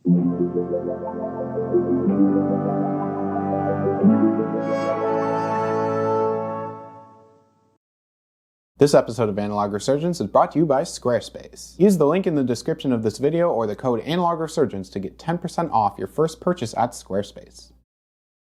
This episode of Analog Resurgence is brought to you by Squarespace. Use the link in the description of this video or the code Analog Resurgence to get 10% off your first purchase at Squarespace.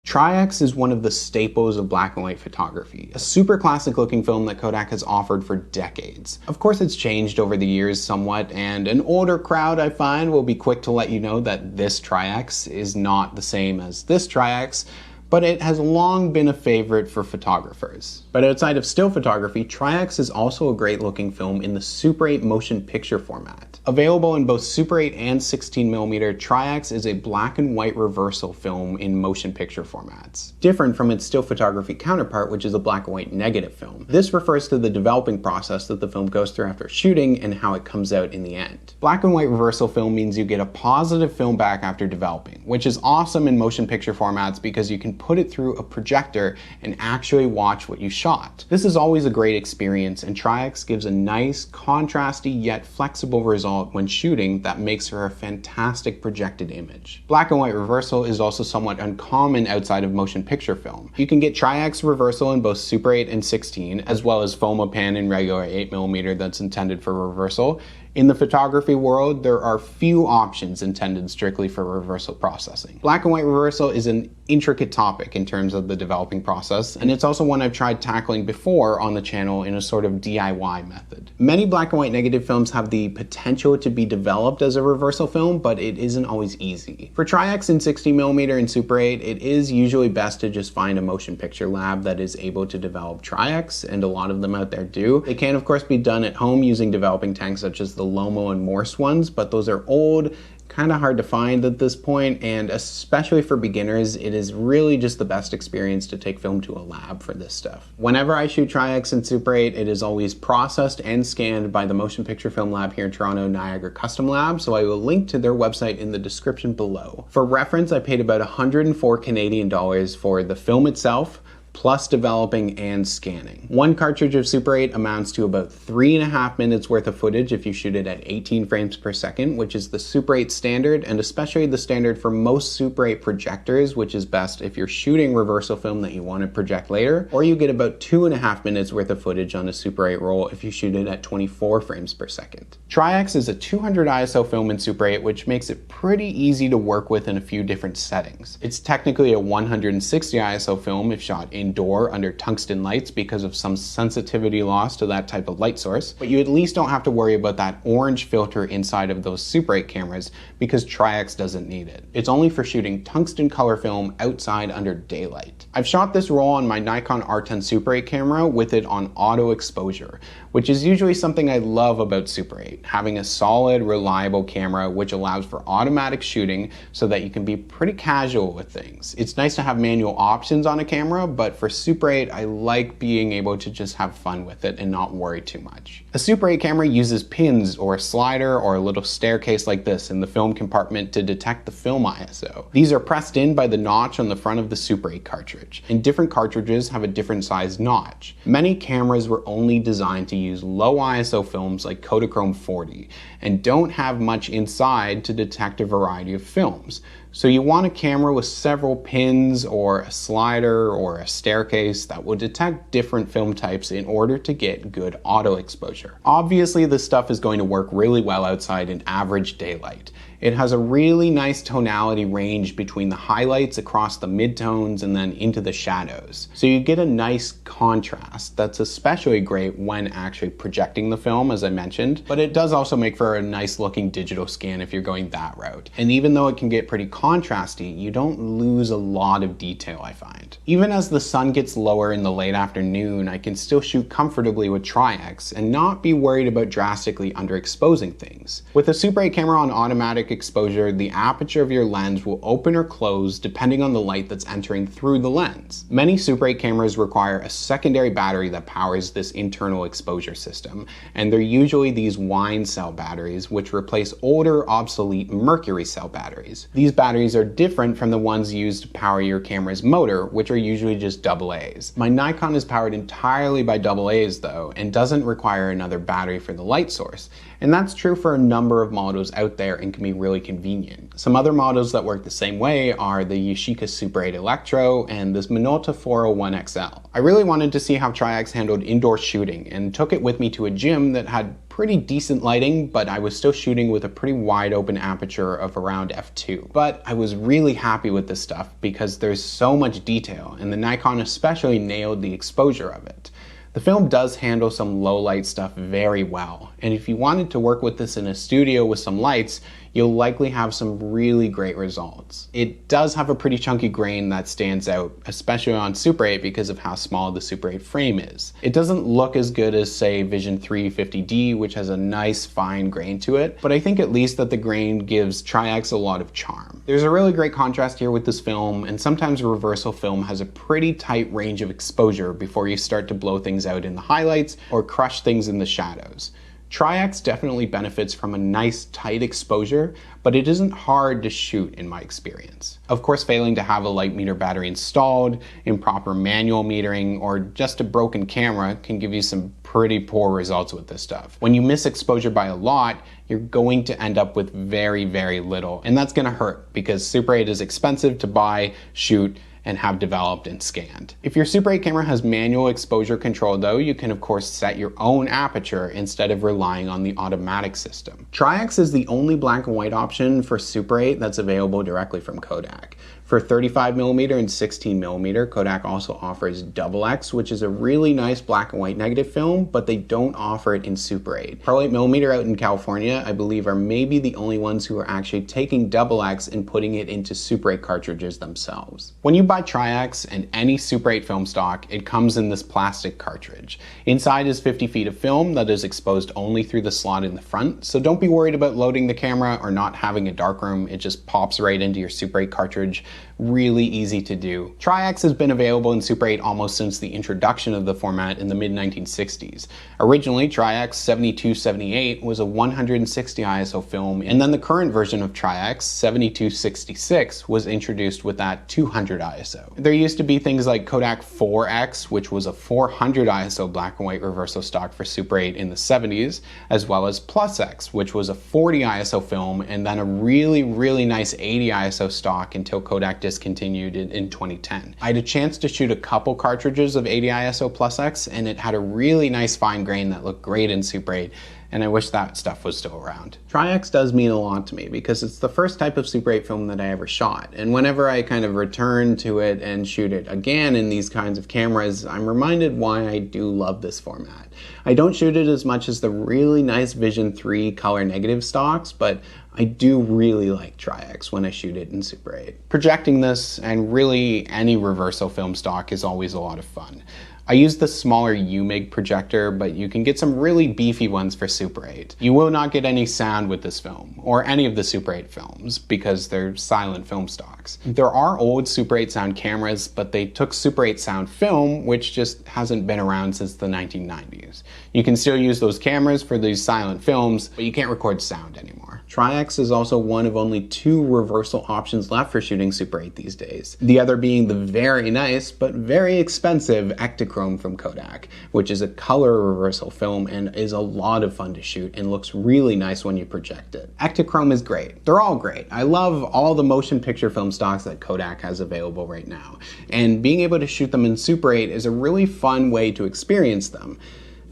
Tri-X is one of the staples of black and white photography, a super classic looking film that Kodak has offered for decades. Of course it's changed over the years somewhat, and an older crowd I find will be quick to let you know that this Tri-X is not the same as this Tri-X, but it has long been a favorite for photographers. But outside of still photography, Tri-X is also a great looking film in the Super 8 motion picture format. Available in both Super 8 and 16mm, Tri-X is a black and white reversal film in motion picture formats, different from its still photography counterpart, which is a black and white negative film. This refers to the developing process that the film goes through after shooting and how it comes out in the end. Black and white reversal film means you get a positive film back after developing, which is awesome in motion picture formats because you can put it through a projector and actually watch what you shot. This is always a great experience, and Tri-X gives a nice, contrasty yet flexible result when shooting that makes for a fantastic projected image. Black and white reversal is also somewhat uncommon outside of motion picture film. You can get Tri-X reversal in both Super 8 and 16, as well as Fomapan in regular 8mm that's intended for reversal. In the photography world, there are few options intended strictly for reversal processing. Black and white reversal is an intricate topic in terms of the developing process, and it's also one I've tried tackling before on the channel in a sort of DIY method. Many black and white negative films have the potential to be developed as a reversal film, but it isn't always easy. For Tri-X in 60mm and Super 8, it is usually best to just find a motion picture lab that is able to develop Tri-X, and a lot of them out there do. They can of course be done at home using developing tanks such as the Lomo and Morse ones, but those are old, kind of hard to find at this point, and especially for beginners, it is really just the best experience to take film to a lab for this stuff. Whenever I shoot Tri-X in Super 8, it is always processed and scanned by the motion picture film lab here in Toronto, Niagara Custom Lab, so I will link to their website in the description below. For reference, I paid about 104 Canadian dollars for the film itself, plus developing and scanning. One cartridge of Super 8 amounts to about 3.5 minutes worth of footage if you shoot it at 18 frames per second, which is the Super 8 standard, and especially the standard for most Super 8 projectors, which is best if you're shooting reversal film that you want to project later, or you get about 2.5 minutes worth of footage on a Super 8 roll if you shoot it at 24 frames per second. Tri-X is a 200 ISO film in Super 8, which makes it pretty easy to work with in a few different settings. It's technically a 160 ISO film if shot indoor under tungsten lights because of some sensitivity loss to that type of light source, but you at least don't have to worry about that orange filter inside of those Super 8 cameras because Tri-X doesn't need it. It's only for shooting tungsten color film outside under daylight. I've shot this roll on my Nikon R10 Super 8 camera with it on auto exposure, which is usually something I love about Super 8, having a solid, reliable camera which allows for automatic shooting so that you can be pretty casual with things. It's nice to have manual options on a camera, but for Super 8, I like being able to just have fun with it and not worry too much. A Super 8 camera uses pins or a slider or a little staircase like this in the film compartment to detect the film ISO. These are pressed in by the notch on the front of the Super 8 cartridge, and different cartridges have a different size notch. Many cameras were only designed to use low ISO films like Kodachrome 40 and don't have much inside to detect a variety of films. So you want a camera with several pins or a slider or a staircase that will detect different film types in order to get good auto exposure. Obviously, this stuff is going to work really well outside in average daylight. It has a really nice tonality range between the highlights across the midtones and then into the shadows. So you get a nice contrast that's especially great when actually projecting the film, as I mentioned, but it does also make for a nice looking digital scan if you're going that route. And even though it can get pretty contrasty, you don't lose a lot of detail, I find. Even as the sun gets lower in the late afternoon, I can still shoot comfortably with Tri-X and not be worried about drastically underexposing things. With a Super 8 camera on automatic exposure, the aperture of your lens will open or close depending on the light that's entering through the lens. Many Super 8 cameras require a secondary battery that powers this internal exposure system, and they're usually these wine cell batteries which replace older, obsolete mercury cell batteries. These batteries are different from the ones used to power your camera's motor, which are usually just AA's. My Nikon is powered entirely by AA's though, and doesn't require another battery for the light source, And that's true for a number of models out there and can be really convenient. Some other models that work the same way are the Yashica Super 8 Electro and this Minolta 401 XL. I really wanted to see how Tri-X handled indoor shooting and took it with me to a gym that had pretty decent lighting, but I was still shooting with a pretty wide open aperture of around f2. But I was really happy with this stuff because there's so much detail, and the Nikon especially nailed the exposure of it. The film does handle some low light stuff very well, and if you wanted to work with this in a studio with some lights, you'll likely have some really great results. It does have a pretty chunky grain that stands out, especially on Super 8 because of how small the Super 8 frame is. It doesn't look as good as, say, Vision 3 50D, which has a nice fine grain to it, but I think at least that the grain gives Tri-X a lot of charm. There's a really great contrast here with this film, and sometimes reversal film has a pretty tight range of exposure before you start to blow things out in the highlights or crush things in the shadows. Tri-X definitely benefits from a nice tight exposure, but it isn't hard to shoot in my experience. Of course, failing to have a light meter battery installed, improper manual metering, or just a broken camera can give you some pretty poor results with this stuff. When you miss exposure by a lot, you're going to end up with very, very little, and that's gonna hurt because Super 8 is expensive to buy, shoot, and have developed and scanned. If your Super 8 camera has manual exposure control though, you can of course set your own aperture instead of relying on the automatic system. Tri-X is the only black and white option for Super 8 that's available directly from Kodak. For 35mm and 16mm, Kodak also offers XX, which is a really nice black and white negative film, but they don't offer it in Super 8. Pro 8mm out in California, I believe, are maybe the only ones who are actually taking XX and putting it into Super 8 cartridges themselves. When you buy Tri-X and any Super 8 film stock, it comes in this plastic cartridge. Inside is 50 feet of film that is exposed only through the slot in the front, so don't be worried about loading the camera or not having a darkroom. It just pops right into your Super 8 cartridge. Really easy to do. Tri-X has been available in Super 8 almost since the introduction of the format in the mid-1960s. Originally, Tri-X 7278 was a 160 ISO film, and then the current version of Tri-X 7266 was introduced with that 200 ISO. There used to be things like Kodak 4X, which was a 400 ISO black and white reversal stock for Super 8 in the 70s, as well as Plus X, which was a 40 ISO film, and then a really, really nice 80 ISO stock until Kodak discontinued it in 2010. I had a chance to shoot a couple cartridges of 80 ISO Plus X, and it had a really nice fine grain that looked great in Super 8, and I wish that stuff was still around. Tri-X does mean a lot to me because it's the first type of Super 8 film that I ever shot, and whenever I kind of return to it and shoot it again in these kinds of cameras, I'm reminded why I do love this format. I don't shoot it as much as the really nice Vision 3 color negative stocks, but I do really like Tri-X when I shoot it in Super 8. Projecting this, and really any reversal film stock, is always a lot of fun. I use the smaller UMIG projector, but you can get some really beefy ones for Super 8. You will not get any sound with this film, or any of the Super 8 films, because they're silent film stocks. There are old Super 8 sound cameras, but they took Super 8 sound film, which just hasn't been around since the 1990s. You can still use those cameras for these silent films, but you can't record sound anymore. Tri-X is also one of only 2 reversal options left for shooting Super 8 these days. The other being the very nice, but very expensive Ektachrome from Kodak, which is a color reversal film and is a lot of fun to shoot and looks really nice when you project it. Ektachrome is great. They're all great. I love all the motion picture film stocks that Kodak has available right now, and being able to shoot them in Super 8 is a really fun way to experience them,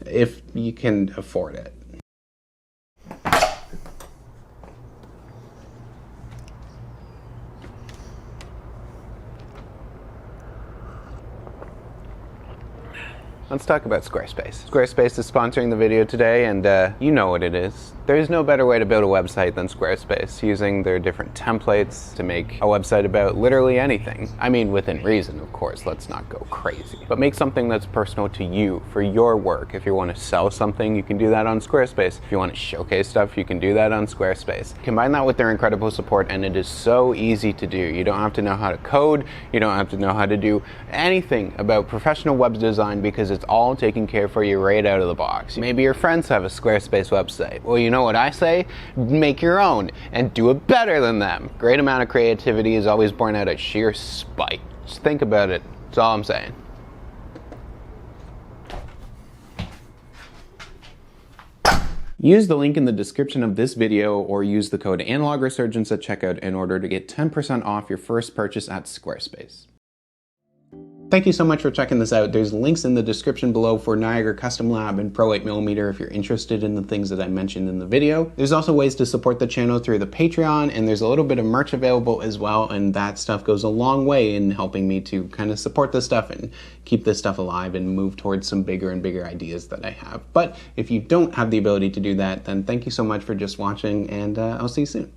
if you can afford it. Let's talk about Squarespace. Squarespace is sponsoring the video today, and you know what it is. There is no better way to build a website than Squarespace, using their different templates to make a website about literally anything. I mean, within reason, of course, let's not go crazy. But make something that's personal to you, for your work. If you want to sell something, you can do that on Squarespace. If you want to showcase stuff, you can do that on Squarespace. Combine that with their incredible support, and it is so easy to do. You don't have to know how to code, you don't have to know how to do anything about professional web design, because it's all taken care for you right out of the box. Maybe your friends have a Squarespace website. Well, you know what I say? Make your own and do it better than them. Great amount of creativity is always born out of sheer spite. Just think about it. That's all I'm saying. Use the link in the description of this video or use the code ANALOGResurgence at checkout in order to get 10% off your first purchase at Squarespace. Thank you so much for checking this out. There's links in the description below for Niagara Custom Lab and Pro 8mm if you're interested in the things that I mentioned in the video. There's also ways to support the channel through the Patreon, and there's a little bit of merch available as well, and that stuff goes a long way in helping me to kind of support this stuff and keep this stuff alive and move towards some bigger and bigger ideas that I have. But if you don't have the ability to do that, then thank you so much for just watching, and I'll see you soon.